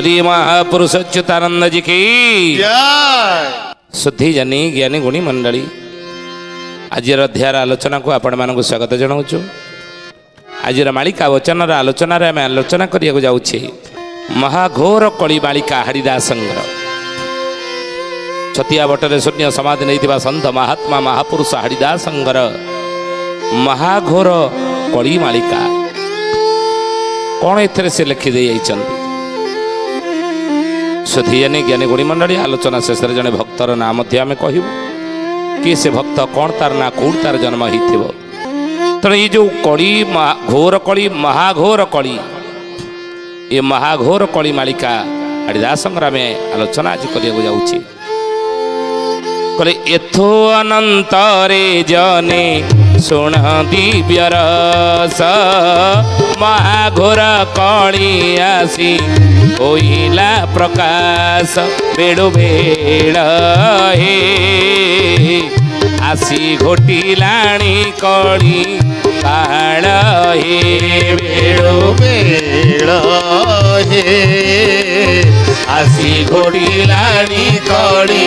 बोलिए महापुरुष अच्युतानंद जी की शुद्धि जनी ज्ञानी गुणी मंडली आज अध्याय आलोचना को आपण मानक स्वागत जनाऊँ। आज मालिका वचन आलोचन आम आलोचना करने जाऊे महाघोर कली मालिका हरिदासंगर छतिया बटरे शून्य समाधि नहीं संत महात्मा महापुरुष हरिदासंगर महाघोर कली मालिका कौन एथरे से लिखिदे सुधीजनी ज्ञानी गुणी मंडली आलोचना शेष जड़े भक्तर ना आम कहूँ कि से भक्त कौन तार ना कौन तार जन्म हो तेणु ये जो कली घोर कली महाघोर कली ये महाघोर कली मालिका हरिदासंगर आम आलोचना आज करने जाऊँगी। कहले एथो अनंतरे जने शुण दिव्य रस महाघोर कली आसी होइला प्रकाश बेड़ो बेड़ हे आसी घोटिलाणी कली काल हे बेड़ो बेड़ हे आसी घोटिलाणी कली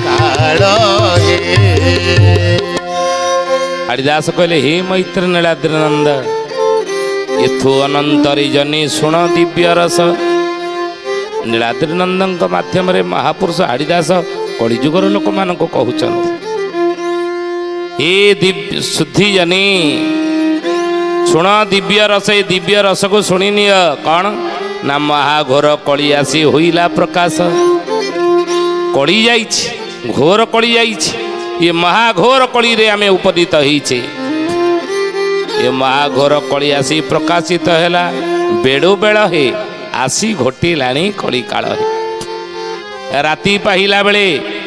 काल हे। हरिदास कहले हे मैत्र नीलाद्रिनंद एथो अनंतरी जनी शुण दिव्य रस नीलाद्रिनंद माध्यम महापुरुष हरिदास कलिजुगर लोक मान कहते हे दिव्य शुद्धि जनी शुण दिव्य रस दिव्य रस को शुणी नि कौन ना महाघोर कली आसी होइला प्रकाश कली जाइछि घोर कली जाइछि ये महाघोर कली रे आमे उपदित होइछे ये महाघोर कली आसी प्रकाशित हैला बेड़ो बेड़ हे आसी घोटिलाणी कली काल हे राति पाहिला बेले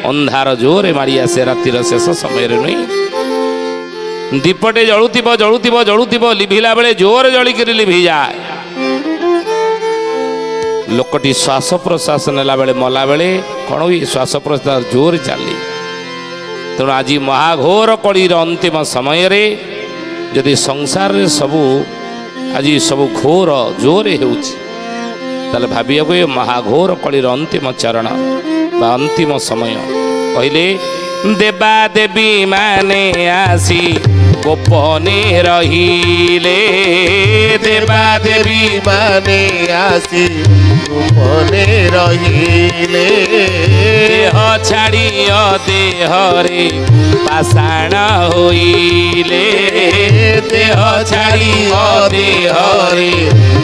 अंधार जोरे मारी आसे रातिर शेष समय नहीं दीपटे जलुथिबो जलुथिबो जलुथिबो लिभिला बेले जोर जलिक लिभि जाए लोकटी श्वास प्रश्वास नेला बेले मला बेले कौन हुई श्वास प्रश्वास जोर चली तेणु आज महाघोर कलीर अंतिम समय रे यदि संसार रे सबू आज सबू घोर जोर होले भाविया ये महाघोर कलीर अंतिम चरण बा अंतिम समय कहले देवा देवी माने आसी गोपने रहिले देवा देवी माने आसी गोपने रहिले देह छाड़ी देह रे पाषाण होइले देह छाड़ी देह रे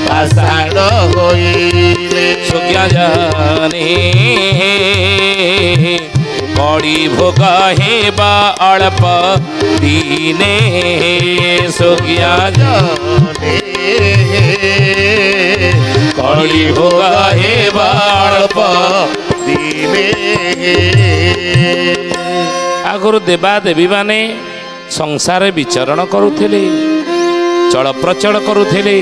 पाषाण होइले सुज्ञ जने कड़ी भोग हेबा अल्प दीने सुज्ञ जने कड़ी भोग हेबा अल्प दीने। आगुरु देवा देवी माने संसार विचरण करुथिले चल प्रचल करुथिले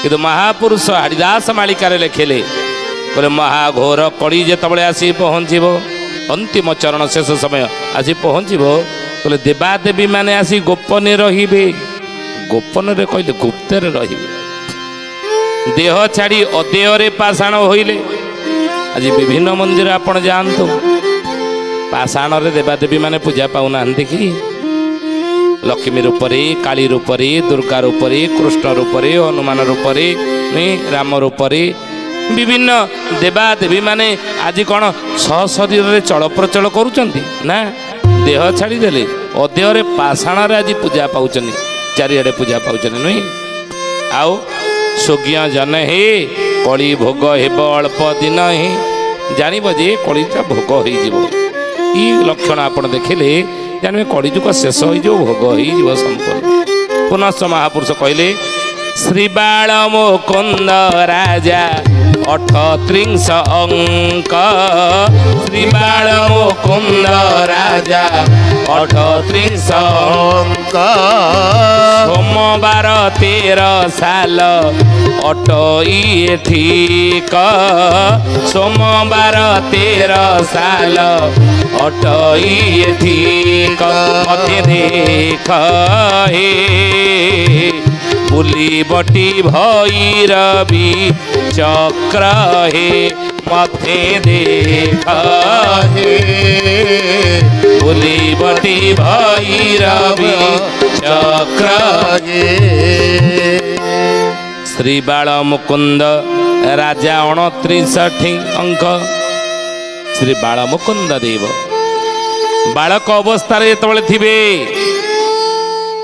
किंतु महापुरुष हरिदास मालिकार लिखिले कहले महाघोर कली जेतबेले आसी पहुँचबो अंतिम चरण शेष समय आसी पहुँचबो कहले देवा देवी माने आसी गोपने रहिबे गोपन रे कहले गुप्त रे रहिबे देह छाड़ी अदेह रे पाषाण होइले आज विभिन्न मंदिर आपण जानतु पाषाण रे देवादेवी माने पूजा पाऊना कि लक्ष्मी रूपरे काली रूपरे दुर्गा रूपरे कृष्ण रूपरे हनुमान रूपरे राम रूपरे विभिन्न देवादेवी माने आज कौन सशरीर रे चल प्रचल करुचंती ना देह छाड़ी देले अदेह रे पाषाण रे आज पूजा पाउचंती चारिआडे पूजा पाउचंती नुई आउ सुज्ञ जन हे कली भोग हेब अल्प दिन ही जानिब जे कलीटा भोग हो लक्षण आपण देखिले जानवे कलिजुग शेष हो भोग हो संपूर्ण। पुनश्च महापुरुष कहले श्रीबाल मुकुंद राजा 38 अंक श्रीबाल मुकुंद राजा 38 अंक सोमवार 13 साल अटई ठीक सोमवार 13 साल अटई ठीक मत देख हे ବୁଲିବଟି ଭୈରବୀ ଚକ୍ର ହେ ମତେ ଦେଖ हे ବୁଲିବଟି ଭୈରବୀ ଚକ୍ର हे ଶ୍ରୀ ବାଳ ମୁକୁନ୍ଦ ରାଜା 29 ଅଙ୍କ। ଶ୍ରୀ ବାଳ ମୁକୁନ୍ଦ ଦେବ ବାଳକ ଅବସ୍ଥାରେ ଯେତେବେଳେ ଥିବେ,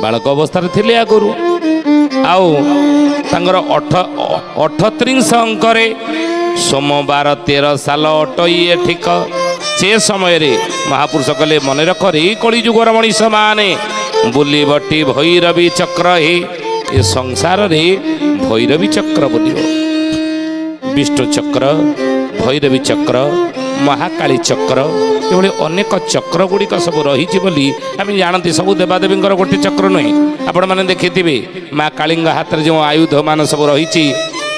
ବାଳକ ଅବସ୍ଥାରେ ଥିଲେ ଆଗରୁ, ଆଉ ତାଙ୍କର 38 ଅଙ୍କରେ ସୋମବାର 13 ସାଲ ଅଟଇ ଠିକ। ସେ ସମୟରେ ମହାପୁରୁଷ କଲେ ମନେ ରଖ ରେ କଳିଯୁଗର ମଣିଷ ମାନେ, ବୁଲିବଟି ଭୈରବୀ ଚକ୍ର ହେ, ଏ ସଂସାରରେ ଭୈରବୀ ଚକ୍ର ବୁଲିବ। ବିଷ୍ଣୁ ଚକ୍ର, ଭୈରବୀ ଚକ୍ର, ମହାକାଳୀ ଚକ୍ର, ଏଭଳି ଅନେକ ଚକ୍ର ଗୁଡ଼ିକ ସବୁ ରହିଛି ବୋଲି ଆମେ ଜାଣନ୍ତି। ସବୁ ଦେବାଦେବୀଙ୍କର ଗୋଟେ ଚକ୍ର ନୁହେଁ। ଆପଣମାନେ ଦେଖିଥିବେ ମା କାଳୀଙ୍କ ହାତରେ ଯେଉଁ ଆୟୁଧ ମାନ ସବୁ ରହିଛି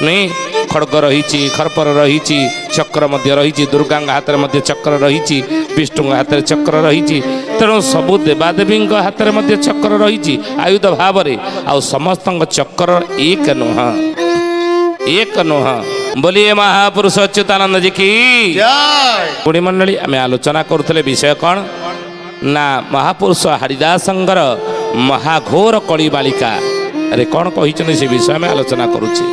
ନୁହେଁ, ଖଡ଼ଗ ରହିଛି, ଖର୍ପର ରହିଛି, ଚକ୍ର ମଧ୍ୟ ରହିଛି। ଦୁର୍ଗାଙ୍କ ହାତରେ ମଧ୍ୟ ଚକ୍ର ରହିଛି, ବିଷ୍ଣୁଙ୍କ ହାତରେ ଚକ୍ର ରହିଛି। ତେଣୁ ସବୁ ଦେବାଦେବୀଙ୍କ ହାତରେ ମଧ୍ୟ ଚକ୍ର ରହିଛି ଆୟୁଧ ଭାବରେ। ଆଉ ସମସ୍ତଙ୍କ ଚକ୍ର ଏକ ନୁହଁ, ଏକ ନୁହଁ ବୋଲି ମହାପୁରୁଷ ଅଚ୍ୟୁତାନନ୍ଦ ଜି କି जय ଗୁଣି ମଣ୍ଡଳୀ। ଆମେ ଆଲୋଚନା କରୁଥିଲେ ବିଷୟ କ'ଣ ନା ମହାପୁରୁଷ ହରିଦାସଙ୍କର ମହାଘୋର କଳି ବାଳିକା ରେ କ'ଣ କହିଛନ୍ତି ସେ ବିଷୟ ଆମେ ଆଲୋଚନା କରୁଛେ।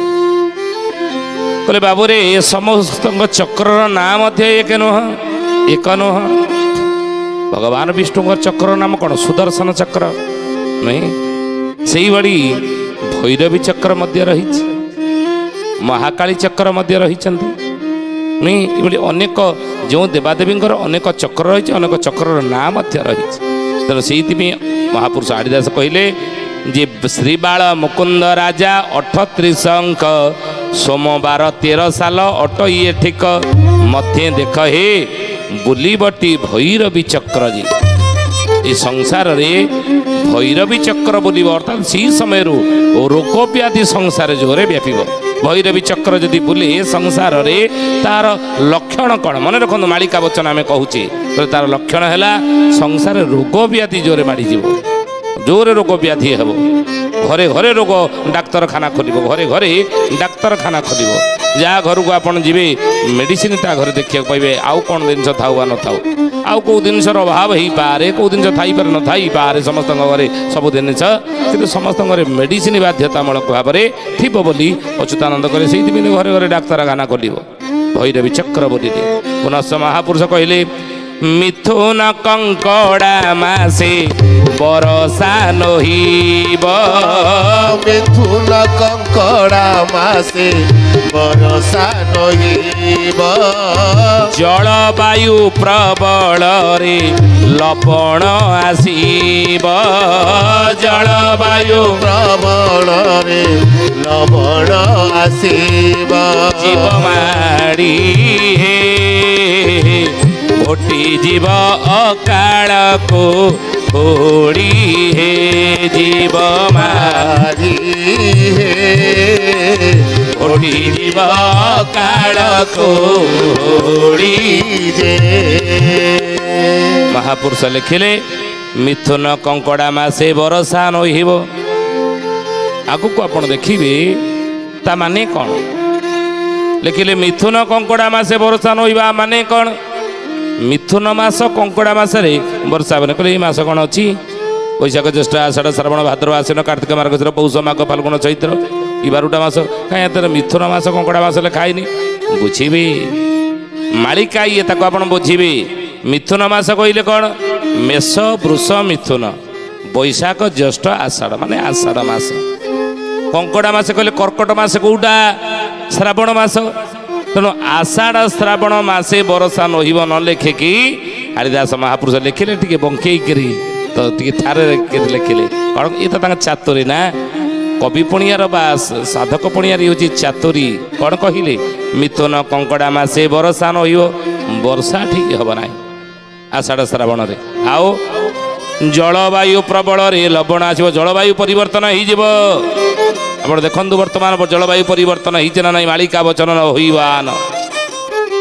କହିଲେ ବାବୁରେ ଏ ସମସ୍ତଙ୍କ ଚକ୍ରର ନାଁ ମଧ୍ୟ ଏକ ନୁହଁ, ଏକ ନୁହଁ। ଭଗବାନ ବିଷ୍ଣୁଙ୍କ ଚକ୍ରର ନାମ କ'ଣ? ସୁଦର୍ଶନ ଚକ୍ର ନୁହେଁ? ସେଇଭଳି ଭୈରବୀ ଚକ୍ର ମଧ୍ୟ ରହିଛି, ମହାକାଳୀ ଚକ୍ର ମଧ୍ୟ ରହିଛନ୍ତି ନୁହେଁ? ଏଭଳି ଅନେକ ଯେଉଁ ଦେବାଦେବୀଙ୍କର ଅନେକ ଚକ୍ର ରହିଛି, ଅନେକ ଚକ୍ରର ନାଁ ମଧ୍ୟ ରହିଛି। ତେଣୁ ସେଇଥିପାଇଁ ମହାପୁରୁଷ ହରିଦାସ କହିଲେ ଯେ ଶ୍ରୀ ବାଳ ମୁକୁନ୍ଦ ରାଜା 38 ଅଙ୍କ, ସୋମବାର 13 ସାଲ ଅଟଇ ଠିକ, ମଧ୍ୟ ଦେଖ ହେ ବୁଲିବଟି ଭୈରବୀ ଚକ୍ର ଯେ, ଏ ସଂସାରରେ ଭୈରବୀ ଚକ୍ର ବୁଲିବ। ଅର୍ଥାତ୍ ସେହି ସମୟରୁ ରୋଗ ବ୍ୟାଧି ସଂସାର ଜୋରେ ବ୍ୟାପିବ। ଭୈରବୀ ଚକ୍ର ଯଦି ବୁଲେ ସଂସାରରେ ତାର ଲକ୍ଷଣ କ'ଣ? ମନେ ରଖନ୍ତୁ, ମାଳିକା ବଚନ ଆମେ କହୁଛେ, ତାର ଲକ୍ଷଣ ହେଲା ସଂସାରରେ ରୋଗ ବ୍ୟାଧି ଜୋରେ ମାଡ଼ିଯିବ, ଜୋରେ ରୋଗ ବ୍ୟାଧି ହେବ। ଘରେ ଘରେ ରୋଗ ଡାକ୍ତରଖାନା ଖୋଲିବ, ଘରେ ଘରେ ଡାକ୍ତରଖାନା ଖୋଲିବ। ଯାହା ଘରକୁ ଆପଣ ଯିବେ ମେଡ଼ିସିନ ତା ଘରେ ଦେଖିବାକୁ ପାଇବେ। ଆଉ କ'ଣ ଜିନିଷ ଥାଉ ବା ନଥାଉ, ଆଉ କେଉଁ ଜିନିଷର ଅଭାବ ହେଇପାରେ, କେଉଁ ଜିନିଷ ଥାଇପାରେ ନଥାଇପାରେ, ସମସ୍ତଙ୍କ ଘରେ ସବୁ ଜିନିଷ, କିନ୍ତୁ ସମସ୍ତଙ୍କ ଘରେ ମେଡ଼ିସିନ ବାଧ୍ୟତାମୂଳକ ଭାବରେ ଥିବ ବୋଲି ଅଚ୍ୟୁତାନନ୍ଦ କରେ। ସେଇଥିପାଇଁ ଘରେ ଘରେ ଡାକ୍ତରଖାନା ଖୋଲିବ ଭୈରବୀ ଚକ୍ର ବୋଲିଲେ। ପୁନଶ୍ଚ ମହାପୁରୁଷ କହିଲେ ମିଥୁନ କଙ୍କଡ଼ା ମାସେ ବରଷା ନହିବ, मिथुन कंकड़ा मासे बरसा नहिब, ଜଳବାୟୁ ପ୍ରବଳରେ ଲବଣ ଆସିବ, ଜଳବାୟୁ प्रबल रे लवण आसीब, ଜୀବ ମାଡ଼ି ହେ ଘୋଟି ଯିବ ଅକାଳକୁ ଘୋଡ଼ି ହେ, ଜୀବ ମାଡ଼ି हे ଘୋଟି ଯିବ ଅକାଳକୁ ଘୋଡ଼ି। जे ମହାପୁରୁଷ ଲେଖିଲେ ମିଥୁନ କଙ୍କଡ଼ା ମାସେ ବରଷା ନହିବ। ଆଗକୁ ଆପଣ ଦେଖିବେ ତା ମାନେ କ'ଣ? ଲେଖିଲେ ମିଥୁନ କଙ୍କଡ଼ା ମାସେ ବର୍ଷା ନହିବା ମାନେ କ'ଣ? ମିଥୁନ ମାସ କଙ୍କଡ଼ା ମାସରେ ବର୍ଷା ହେବନି। କହିଲେ ଏଇ ମାସ କ'ଣ ଅଛି? ବୈଶାଖ ଜ୍ୟେଷ୍ଠ ଆଷାଢ଼ ଶ୍ରାବଣ ଭାଦ୍ରବ ଆଶ୍ୱିନ କାର୍ତ୍ତିକ ମାର୍ଗଶିର ପୌଷ ମାଘ ଫାଲ୍ଗୁଣ ଚୈତ୍ର, ଏଇ 12ଟା ମାସ। କାହିଁ ଏଥର ମିଥୁନ ମାସ କଙ୍କଡ଼ା ମାସ ଲେଖା ହେଇନି? ବୁଝିବେ ମାଳିକା ଇଏ, ତାକୁ ଆପଣ ବୁଝିବେ। ମିଥୁନ ମାସ କହିଲେ କ'ଣ? ମେଷ ବୃଷ ମିଥୁନ, ବୈଶାଖ ଜ୍ୟେଷ୍ଠ ଆଷାଢ଼ ମାନେ ଆଷାଢ଼ ମାସ। କଙ୍କଡ଼ା ମାସ କହିଲେ କର୍କଟ ମାସ କୋଉଟା? ଶ୍ରାବଣ ମାସ। ତେଣୁ ଆଷାଢ଼ ଶ୍ରାବଣ ମାସେ ବର୍ଷା ନହିବ ନ ଲେଖିକି ହରିଦାସ ମହାପୁରୁଷ ଲେଖିଲେ ଟିକେ ବଙ୍କେଇକିରି, ତ ଟିକେ ଥାରେ ଲେଖିଲେ କ'ଣ? ଇଏ ତ ତାଙ୍କ ଚାତୁରୀ ନା, କବି ପଣିଆର ବା ସାଧକ ପଣିଆର ହେଉଛି ଚାତୁରୀ। କ'ଣ କହିଲେ? ମିଥୁନ କଙ୍କଡ଼ା ମାସେ ବର୍ଷା ନହିବ, ବର୍ଷା ଠିକ୍ ହେବ ନାହିଁ ଆଷାଢ଼ ଶ୍ରାବଣରେ। ଆଉ ଜଳବାୟୁ ପ୍ରବଳରେ ଲବଣ ଆସିବ, ଜଳବାୟୁ ପରିବର୍ତ୍ତନ ହେଇଯିବ। ଆପଣ ଦେଖନ୍ତୁ ବର୍ତ୍ତମାନ ଜଳବାୟୁ ପରିବର୍ତ୍ତନ ହେଇଛି ନା ନାହିଁ? ମାଳିକା ବଚନ ନ ହୋଇବାନ,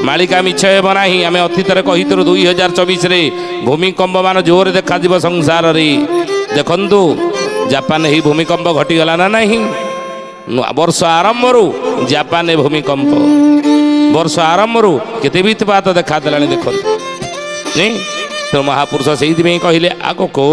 ମାଳିକା ମିଛ ହେବ ନାହିଁ। ଆମେ ଅତୀତରେ କହିଥିଲୁ 2024ରେ ଭୂମିକମ୍ପ ମାନ ଜୋରରେ ଦେଖାଯିବ ସଂସାରରେ। ଦେଖନ୍ତୁ ଜାପାନ ଏହି ଭୂମିକମ୍ପ ଘଟିଗଲା ନା ନାହିଁ? ବର୍ଷ ଆରମ୍ଭରୁ ଜାପାନରେ ଭୂମିକମ୍ପ, ବର୍ଷ ଆରମ୍ଭରୁ କେତେ ବିତ୍ପାତ ଦେଖାଦେଲାଣି ଦେଖନ୍ତୁ। ତେଣୁ ମହାପୁରୁଷ ସେଇଥିପାଇଁ କହିଲେ ଆଗକୁ